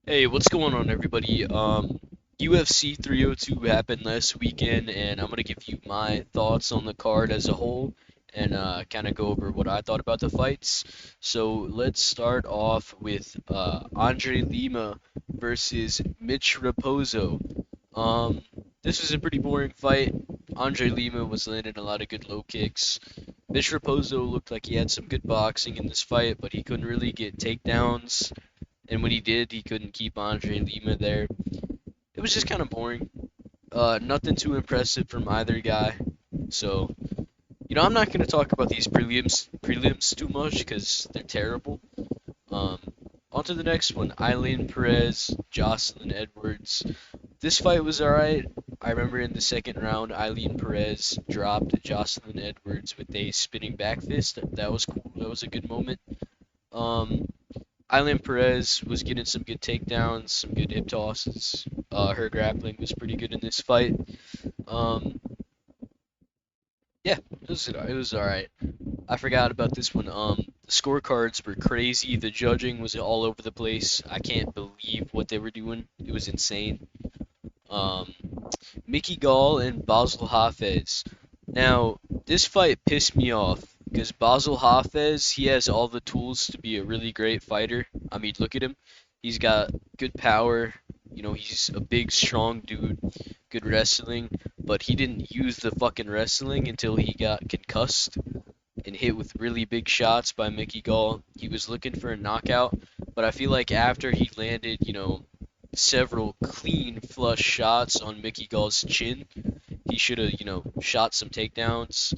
Hey, what's going on, everybody? UFC 302 happened last weekend, and I'm gonna give you my thoughts on the card as a whole, and kind of go over what I thought about the fights. So let's start off with Andre Lima versus Mitch Raposo. Um, this was a pretty boring fight. Andre Lima was landing a lot of good low kicks. Mitch Raposo looked like he had some good boxing in this fight, but he couldn't really get takedowns. And when he did, he couldn't keep Andre Lima there. It was just kind of boring. Nothing too impressive from either guy. So, I'm not going to talk about these prelims too much because they're terrible. Um, On to the next one. Eileen Perez, Jocelyn Edwards. This fight was alright. I remember in the second round, Eileen Perez dropped Jocelyn Edwards with a spinning back fist. That was cool. That was a good moment. Um, Eileen Perez was getting some good takedowns, some good hip tosses. Her grappling was pretty good in this fight. Um, yeah, it was all right. I forgot about this one. The scorecards were crazy. The judging was all over the place. I can't believe what they were doing. It was insane. Um, Mickey Gall and Basel Hafez. Now, this fight pissed me off because Basel Hafez, he has all the tools to be a really great fighter. I mean, look at him. He's got good power. He's a big, strong dude, good wrestling, but he didn't use the fucking wrestling until he got concussed and hit with really big shots by Mickey Gall. He was looking for a knockout, but I feel like after he landed, several clean flush shots on Mickey Gall's chin, he should have, shot some takedowns,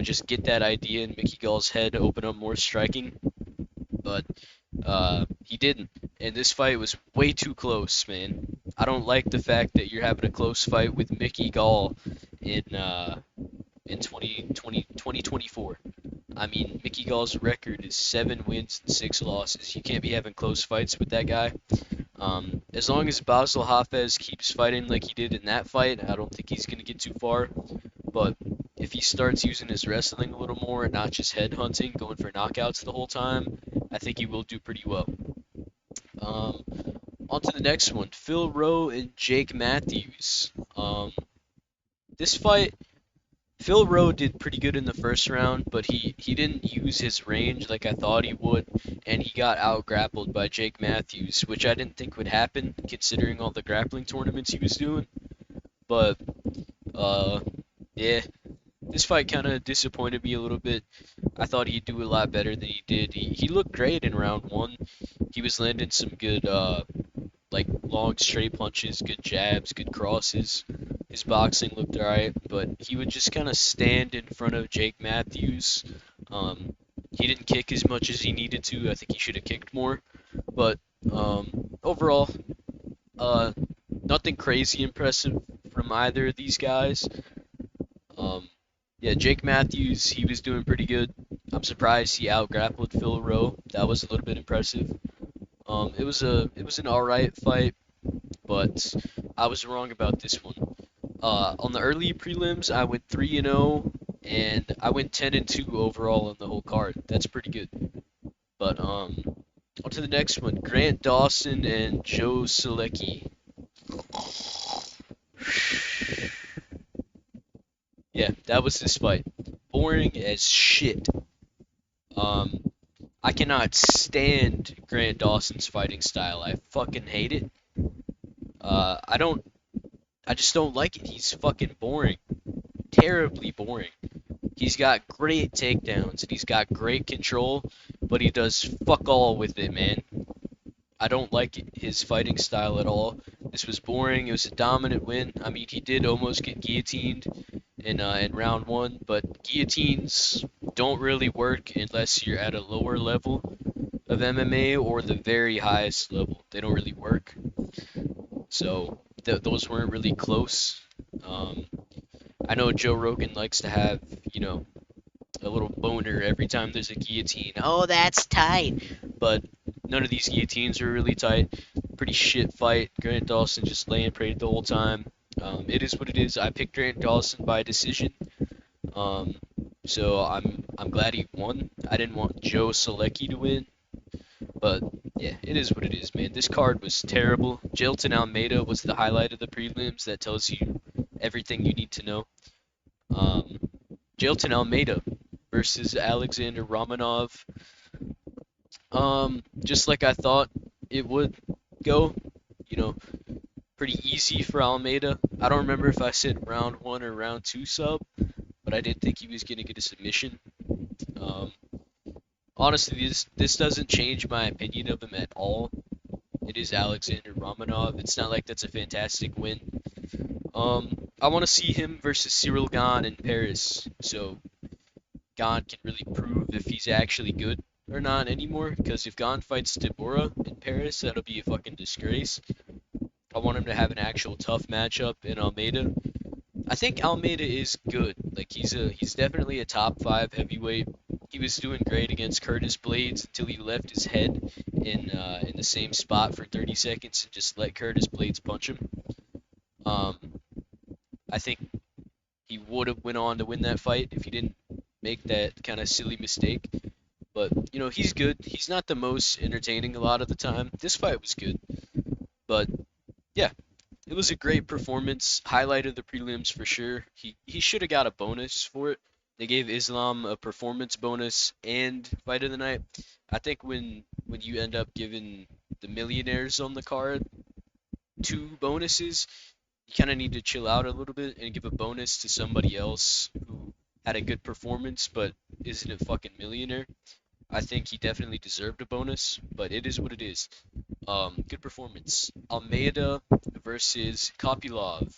just get that idea in Mickey Gall's head, open up more striking. But he didn't. And this fight was way too close, man. I don't like the fact that you're having a close fight with Mickey Gall in 2024. I mean, Mickey Gall's record is 7 wins and 6 losses. You can't be having close fights with that guy. As long as Basel Hafez keeps fighting like he did in that fight, I don't think he's going to get too far. But if he starts using his wrestling a little more and not just head hunting, going for knockouts the whole time, I think he will do pretty well. Um, On to the next one, Phil Rowe and Jake Matthews. This fight, Phil Rowe did pretty good in the first round, but he didn't use his range like I thought he would, and he got out grappled by Jake Matthews, which I didn't think would happen considering all the grappling tournaments he was doing. But uh, yeah, this fight kind of disappointed me a little bit. I thought he'd do a lot better than he did. He looked great in round one. He was landing some good like long straight punches, good jabs, good crosses. His boxing looked alright, but he would just kind of stand in front of Jake Matthews. He didn't kick as much as he needed to. I think he should have kicked more. But overall, uh, nothing crazy impressive from either of these guys. Um, yeah, Jake Matthews, he was doing pretty good. I'm surprised he out grappled Phil Rowe. That was a little bit impressive. It was an alright fight, but I was wrong about this one. On the early prelims, I went 3-0, and I went 10-2 overall on the whole card. That's pretty good. But on to the next one, Grant Dawson and Joe Selecki. Yeah, that was this fight. Boring as shit. Um, I cannot stand Grant Dawson's fighting style. I fucking hate it. I don't. I just don't like it. He's fucking boring. Terribly boring. He's got great takedowns and he's got great control, but he does fuck all with it, man. I don't like his fighting style at all. This was boring. It was a dominant win. I mean, he did almost get guillotined in round one, but guillotines don't really work unless you're at a lower level of MMA or the very highest level. They don't really work. So those weren't really close. Um, I know Joe Rogan likes to have, a little boner every time there's a guillotine. Oh, that's tight. But none of these guillotines are really tight. Pretty shit fight. Grant Dawson just laying pretty the whole time. It is what it is. I picked Grant Dawson by decision. Um, so I'm glad he won. I didn't want Joe Selecki to win, but Yeah, it is what it is, man. This card was terrible. Jailton Almeida was the highlight of the prelims. That tells you everything you need to know. Um, Jailton Almeida versus Alexander Romanov. Just like I thought it would go. You know, pretty easy for Almeida. I don't remember if I said round one or round two sub, but I did think he was gonna get a submission. Um, Honestly, this doesn't change my opinion of him at all. It is Alexander Romanov. It's not like that's a fantastic win. I want to see him versus Cyril Gane in Paris, so Gane can really prove if he's actually good or not anymore. Because if Gane fights Deborah in Paris, that'll be a fucking disgrace. I want him to have an actual tough matchup in Almeida. I think Almeida is good. Like he's definitely a top five heavyweight. He was doing great against Curtis Blades until he left his head in the same spot for 30 seconds and just let Curtis Blades punch him. Um, I think he would have went on to win that fight if he didn't make that kind of silly mistake. But he's good. He's not the most entertaining a lot of the time. This fight was good, but yeah, it was a great performance. Highlight of the prelims for sure. He should have got a bonus for it. They gave Islam a performance bonus and fight of the night. I think when you end up giving the millionaires on the card two bonuses, you kind of need to chill out a little bit and give a bonus to somebody else who had a good performance but isn't a fucking millionaire. I think he definitely deserved a bonus, but it is what it is. Good performance. Almeida versus Kopylov.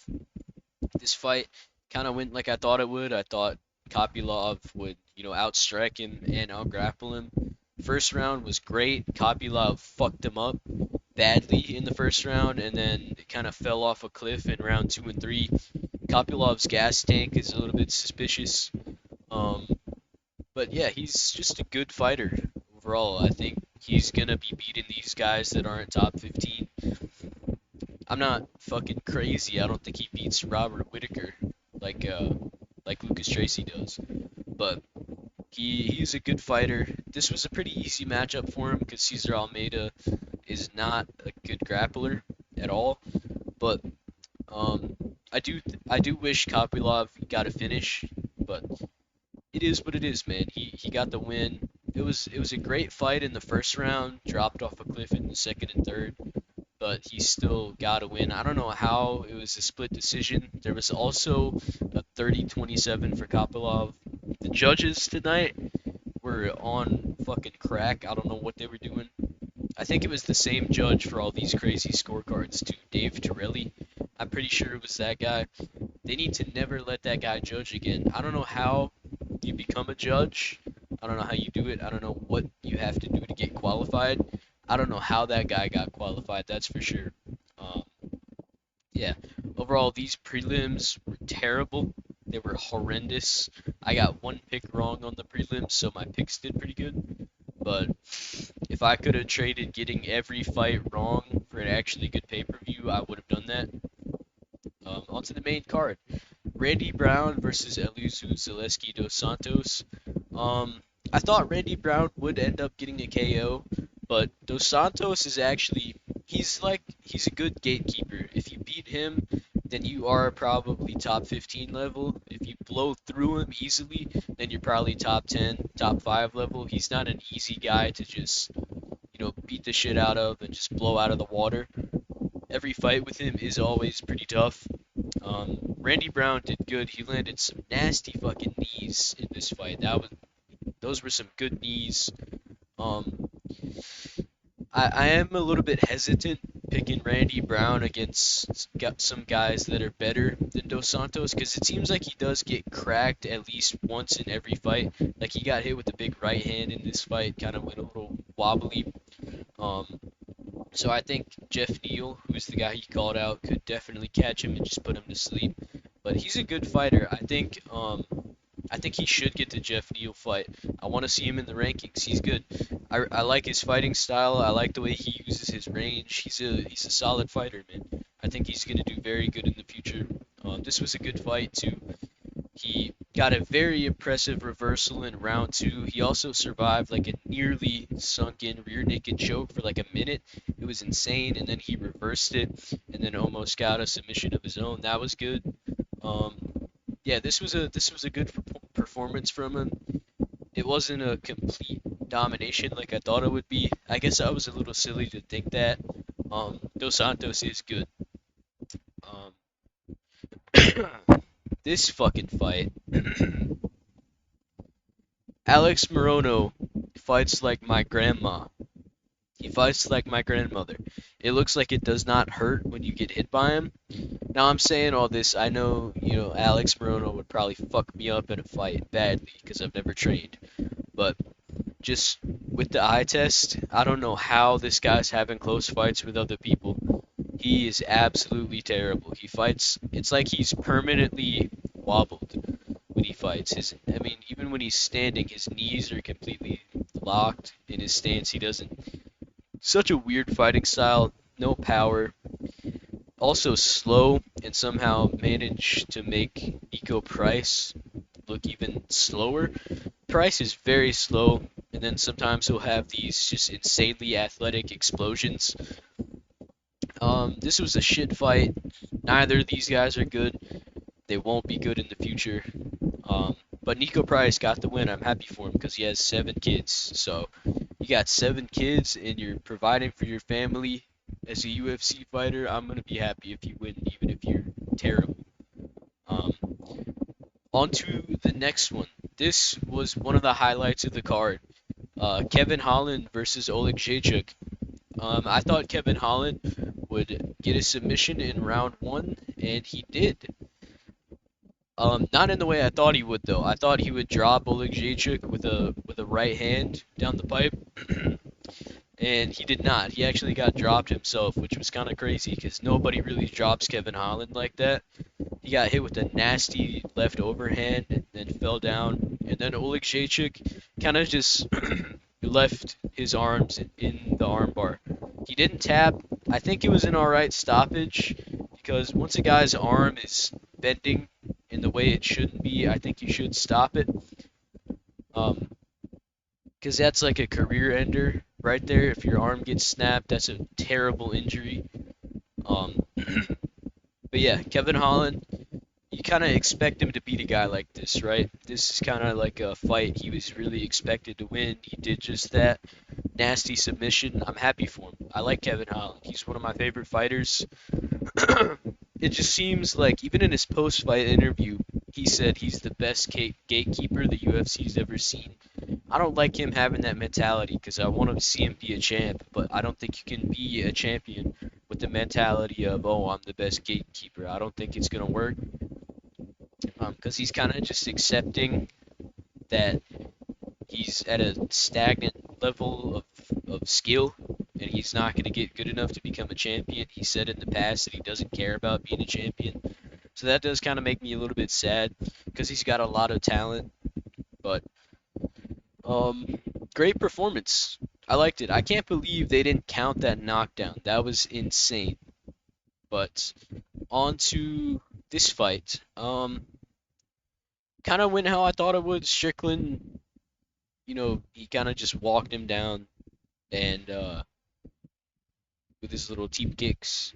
This fight kind of went like I thought it would. I thought Kopylov would, outstrike him and outgrapple him. First round was great. Kopylov fucked him up badly in the first round, and then it kind of fell off a cliff in round two and three. Kopylov's gas tank is a little bit suspicious. Um, but yeah, he's just a good fighter overall. I think he's gonna be beating these guys that aren't top 15. I'm not fucking crazy. I don't think he beats Robert Whitaker like like Lucas Tracy does. But he's a good fighter. This was a pretty easy matchup for him because Cesar Almeida is not a good grappler at all. But um, I do wish Kopylov got a finish, but it is what it is, man. He got the win. It was a great fight in the first round. Dropped off a cliff in the second and third, but he still got a win. I don't know how it was a split decision. There was also a 30-27 for Kopylov. The judges tonight were on fucking crack. I don't know what they were doing. I think it was the same judge for all these crazy scorecards too, Dave Torelli. I'm pretty sure it was that guy. They need to never let that guy judge again. I don't know how you become a judge. I don't know how you do it. I don't know what you have to do to get qualified. I don't know how that guy got qualified, that's for sure. Um, yeah, overall, these prelims were terrible. They were horrendous. I got one pick wrong on the prelims, so my picks did pretty good. But if I could have traded getting every fight wrong for an actually good pay-per-view, I would have done that. Onto the main card. Randy Brown versus Elusu Zaleski dos Santos. I thought Randy Brown would end up getting a KO, but Dos Santos is actually he's a good gatekeeper. If you beat him, then you are probably top 15 level. If you blow through him easily, then you're probably top 10, top 5 level. He's not an easy guy to just, beat the shit out of and just blow out of the water. Every fight with him is always pretty tough. Randy Brown did good. He landed some nasty fucking knees in this fight. Those were some good knees. Um, I am a little bit hesitant picking Randy Brown against got some guys that are better than Dos Santos because it seems like he does get cracked at least once in every fight. Like he got hit with a big right hand in this fight, kind of went a little wobbly. Um, so I think Jeff Neal, who's the guy he called out, could definitely catch him and just put him to sleep. But he's a good fighter. I think he should get the Jeff Neal fight. I want to see him in the rankings. He's good. I like his fighting style. I like the way he uses his range. He's a solid fighter, man. I think he's gonna do very good in the future. This was a good fight too. He got a very impressive reversal in round two. He also survived like a nearly sunken rear naked choke for like a minute. It was insane, and then he reversed it, and then almost got a submission of his own. That was good. Um, yeah, this was a good performance from him. It wasn't a complete domination like I thought it would be. I guess I was a little silly to think that. Dos Santos is good. Um, this fucking fight. Alex Morono fights like my grandma. He fights like my grandmother. It looks like it does not hurt when you get hit by him. Now I'm saying all this, I know, Alex Morono would probably fuck me up in a fight badly because I've never trained. But just with the eye test, I don't know how this guy's having close fights with other people. He is absolutely terrible. He fights, it's like he's permanently wobbled when he fights. I mean, even when he's standing, his knees are completely locked in his stance. He doesn't. Such a weird fighting style, no power. Also slow, and somehow managed to make Nico Price look even slower. Price is very slow, and then sometimes he'll have these just insanely athletic explosions. This was a shit fight. Neither of these guys are good. They won't be good in the future. But Nico Price got the win. I'm happy for him because he has 7 kids. So you got 7 kids and you're providing for your family as a UFC fighter. I'm gonna be happy if you win, even if you're terrible. Um, On to the next one. This was one of the highlights of the card. Kevin Holland versus Oleg Jacek. I thought Kevin Holland would get a submission in round one, and he did. Not in the way I thought he would though. I thought he would drop Oleg Jacek with a right hand down the pipe, and he did not. He actually got dropped himself, which was kind of crazy because nobody really drops Kevin Holland like that. He got hit with a nasty left overhand and then fell down, and then Oleg Jacek kind of just left his arms in the armbar. He didn't tap. I think it was an alright stoppage because once a guy's arm is bending in the way it shouldn't be, I think you should stop it. Um, because that's like a career ender right there. If your arm gets snapped, that's a terrible injury. But yeah, Kevin Holland, you kind of expect him to beat a guy like this, right? This is kind of like a fight he was really expected to win. He did just that. Nasty submission. I'm happy for him. I like Kevin Holland. He's one of my favorite fighters. It just seems like even in his post-fight interview, he said he's the best gatekeeper the UFC's ever seen. I don't like him having that mentality because I want to see him be a champ, but I don't think you can be a champion with the mentality of, oh, I'm the best gatekeeper. I don't think it's going to work because he's kind of just accepting that he's at a stagnant level of skill and he's not going to get good enough to become a champion. He said in the past that he doesn't care about being a champion. So that does kind of make me a little bit sad because he's got a lot of talent. But um, great performance. I liked it. I can't believe they didn't count that knockdown. That was insane. But on to this fight. Kind of went how I thought it would. Strickland, he kind of just walked him down and with his little teep kicks.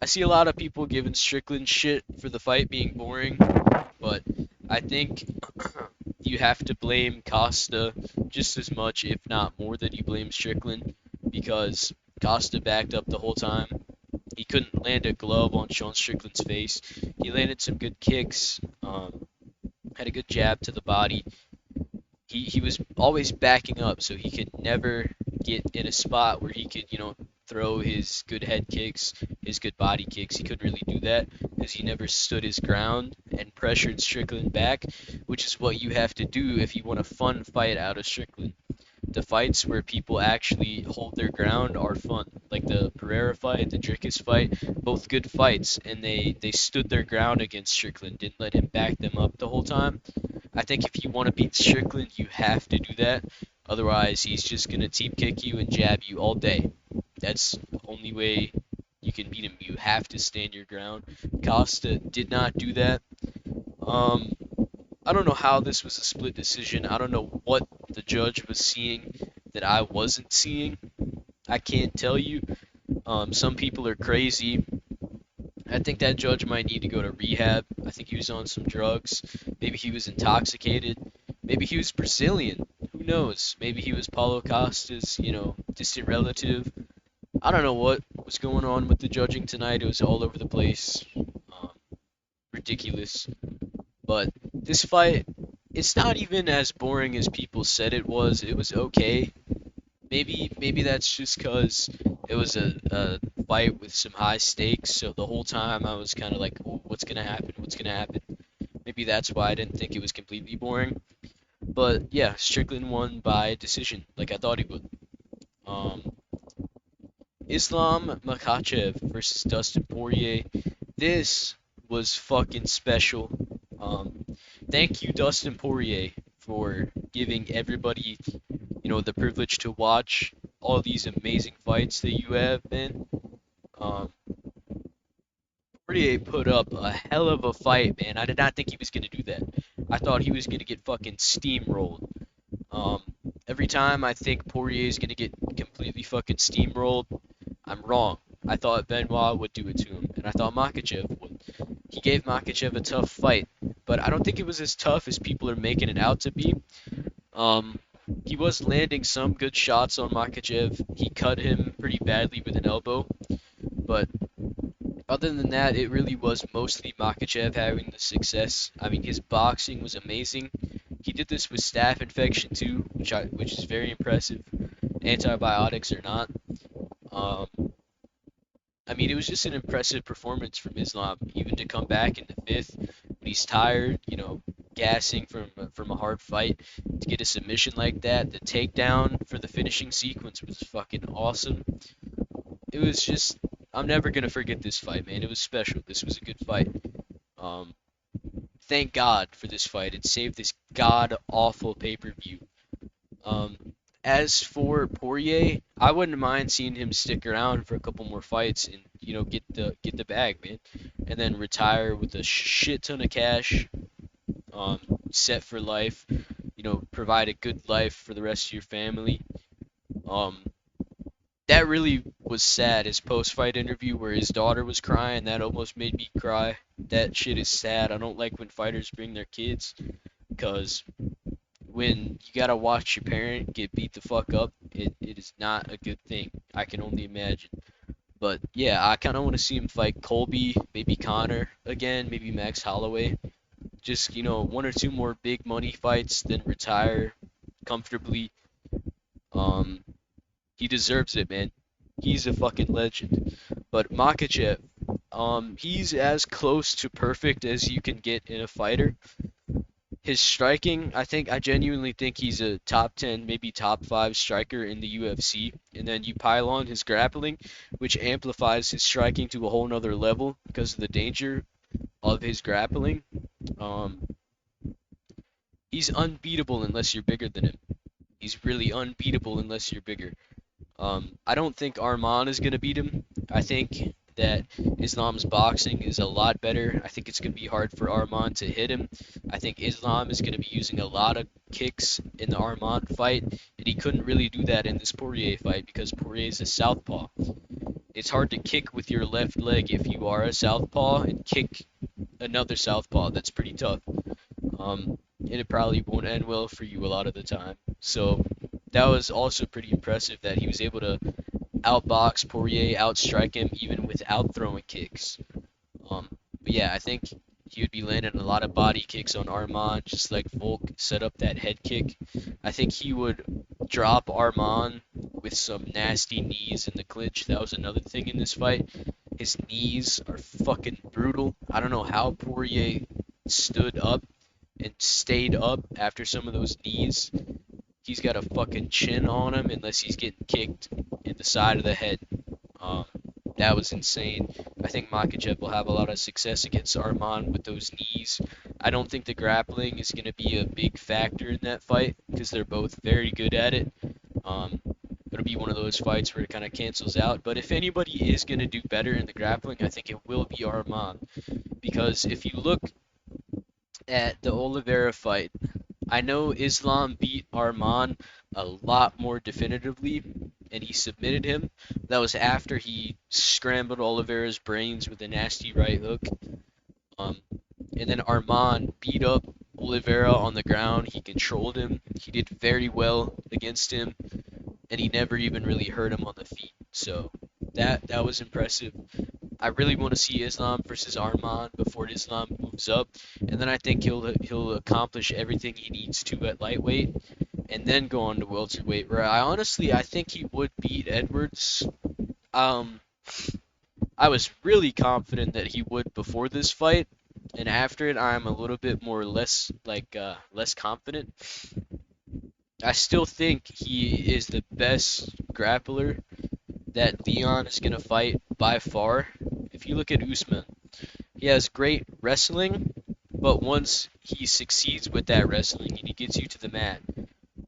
I see a lot of people giving Strickland shit for the fight being boring, but I think you have to blame Costa just as much, if not more, than you blame Strickland because Costa backed up the whole time. He couldn't land a glove on Sean Strickland's face. He landed some good kicks, had a good jab to the body. He was always backing up, so he could never get in a spot where he could, throw his good head kicks, his good body kicks. He couldn't really do that because he never stood his ground and pressured Strickland back, which is what you have to do if you want a fun fight out of Strickland. The fights where people actually hold their ground are fun, like the Pereira fight, the Dricus fight, both good fights, and they stood their ground against Strickland, didn't let him back them up the whole time. I think if you want to beat Strickland, you have to do that. Otherwise, he's just going to teep kick you and jab you all day. That's the only way you can beat him. You have to stand your ground. Costa did not do that. Um, I don't know how this was a split decision. I don't know what the judge was seeing that I wasn't seeing. I can't tell you. Some people are crazy. I think that judge might need to go to rehab. I think he was on some drugs. Maybe he was intoxicated. Maybe he was Brazilian. Who knows? Maybe he was Paulo Costa's, distant relative. I don't know what was going on with the judging tonight. It was all over the place. Ridiculous. But this fight, it's not even as boring as people said it was. It was okay. Maybe that's just because it was a fight with some high stakes. So the whole time I was kind of like, "Ooh, what's gonna happen? What's gonna happen?" Maybe that's why I didn't think it was completely boring. But yeah, Strickland won by decision, like I thought he would. Um, Islam Makhachev versus Dustin Poirier. This was fucking special. Um, Thank you, Dustin Poirier, for giving everybody, the privilege to watch all these amazing fights that you have, man. Um, Poirier put up a hell of a fight, man. I did not think he was gonna do that. I thought he was gonna get fucking steamrolled. Um, every time I think Poirier is gonna get completely fucking steamrolled, I'm wrong. I thought Benoit would do it to him, and I thought Makhachev would. He gave Makhachev a tough fight, but I don't think it was as tough as people are making it out to be. Um, he was landing some good shots on Makhachev. He cut him pretty badly with an elbow, but other than that, it really was mostly Makhachev having the success. I mean, his boxing was amazing. He did this with staph infection too, which is very impressive. Antibiotics or not. Um, I mean, it was just an impressive performance from Islam, even to come back in the fifth when he's tired, gassing from a hard fight to get a submission like that. The takedown for the finishing sequence was fucking awesome. It was just, I'm never gonna forget this fight, man. It was special. This was a good fight. Um, thank God for this fight. It saved this god awful pay-per-view. Um, as for Poirier, I wouldn't mind seeing him stick around for a couple more fights and get the bag, man, and then retire with a shit ton of cash, set for life. Provide a good life for the rest of your family. Um, that really was sad. His post-fight interview where his daughter was crying, that almost made me cry. That shit is sad. I don't like when fighters bring their kids, because when you gotta watch your parent get beat the fuck up, it is not a good thing. I can only imagine. But yeah, I kind of want to see him fight Colby, maybe Connor again, maybe Max Holloway. Just, one or two more big money fights, then retire comfortably. Um, he deserves it, man. He's a fucking legend. But Makachev, he's as close to perfect as you can get in a fighter. His striking, I genuinely think he's a top 10, maybe top 5 striker in the UFC. And then you pile on his grappling, which amplifies his striking to a whole nother level because of the danger of his grappling. Um, he's unbeatable unless you're bigger than him. He's really unbeatable unless you're bigger. I don't think Arman is going to beat him. I think that Islam's boxing is a lot better. I think it's going to be hard for Arman to hit him. I think Islam is going to be using a lot of kicks in the Arman fight, and he couldn't really do that in this Poirier fight because Poirier is a southpaw. It's hard to kick with your left leg if you are a southpaw and kick another southpaw. That's pretty tough. And it probably won't end well for you a lot of the time. So that was also pretty impressive that he was able to outbox Poirier, outstrike him even without throwing kicks. Um, but yeah, I think he would be landing a lot of body kicks on Arman, just like Volk set up that head kick. I think he would drop Arman with some nasty knees in the clinch. That was another thing in this fight. His knees are fucking brutal. I don't know how Poirier stood up and stayed up after some of those knees. He's got a fucking chin on him unless he's getting kicked in the side of the head. Um, that was insane. I think Makhachev will have a lot of success against Arman with those knees. I don't think the grappling is going to be a big factor in that fight because they're both very good at it. It'll be one of those fights where it kind of cancels out. But if anybody is going to do better in the grappling, I think it will be Arman. Because if you look at the Oliveira fight, I know Islam beat Arman a lot more definitively, and he submitted him. That was after he scrambled Oliveira's brains with a nasty right hook. Um, and then Arman beat up Oliveira on the ground. He controlled him. He did very well against him, and he never even really hurt him on the feet. So that was impressive. I really want to see Islam versus Arman before Islam moves up, and then I think he'll accomplish everything he needs to at lightweight, and then go on to welterweight. Where I think he would beat Edwards. Um, I was really confident that he would before this fight, and after it, I'm a little bit more less confident. I still think he is the best grappler that Leon is gonna fight by far. If you look at Usman, he has great wrestling, but once he succeeds with that wrestling and he gets you to the mat,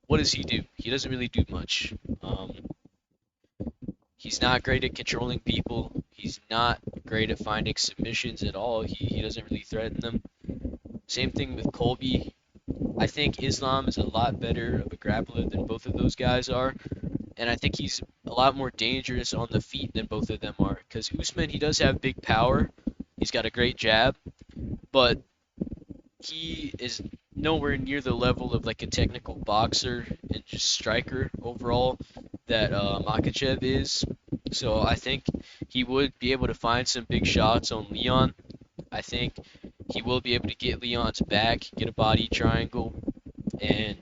what does he do? He doesn't really do much. Um, he's not great at controlling people. He's not great at finding submissions at all. He doesn't really threaten them. Same thing with Colby. I think Islam is a lot better of a grappler than both of those guys are, and I think he's a lot more dangerous on the feet than both of them are. Because Usman, he does have big power. He's got a great jab, but he is nowhere near the level of like a technical boxer and just striker overall that Makachev is. So I think he would be able to find some big shots on Leon. I think he will be able to get Leon's back, get a body triangle, and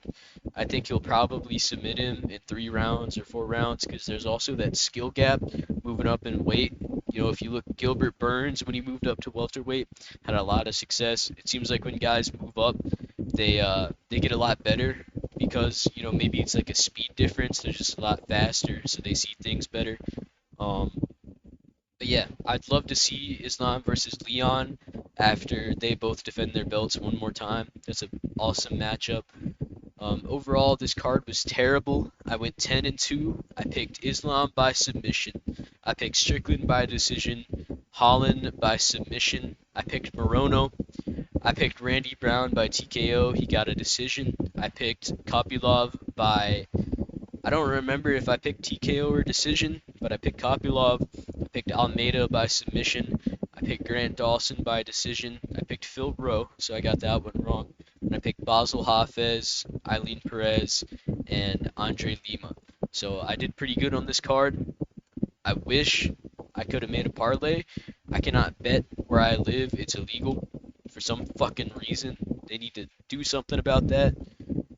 I think he'll probably submit him in 3 rounds or 4 rounds because there's also that skill gap moving up in weight. You know, if you look, Gilbert Burns when he moved up to welterweight had a lot of success. It seems like when guys move up, they get a lot better because maybe it's like a speed difference. They're just a lot faster, so they see things better. Um, but yeah, I'd love to see Islam versus Leon after they both defend their belts one more time. That's an awesome matchup. Overall, this card was terrible. I went 10-2. I picked Islam by submission. I picked Strickland by decision. Holland by submission. I picked Morono. I picked Randy Brown by TKO. He got a decision. I picked Kopylov by I don't remember if I picked TKO or decision, but I picked Kopylov. I picked Almeida by submission. I picked Grant Dawson by decision. I picked Phil Rowe, so I got that one wrong. And I picked Basel Hafez, Eileen Perez, and Andre Lima. So I did pretty good on this card. I wish I could have made a parlay. I cannot bet where I live. It's illegal for some fucking reason. They need to do something about that.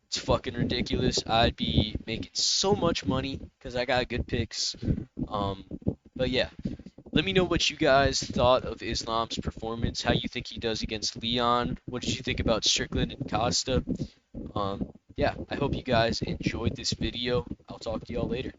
It's fucking ridiculous. I'd be making so much money because I got good picks. Um, but yeah, let me know what you guys thought of Islam's performance, how you think he does against Leon. What did you think about Strickland and Costa? Yeah, I hope you guys enjoyed this video. I'll talk to y'all later.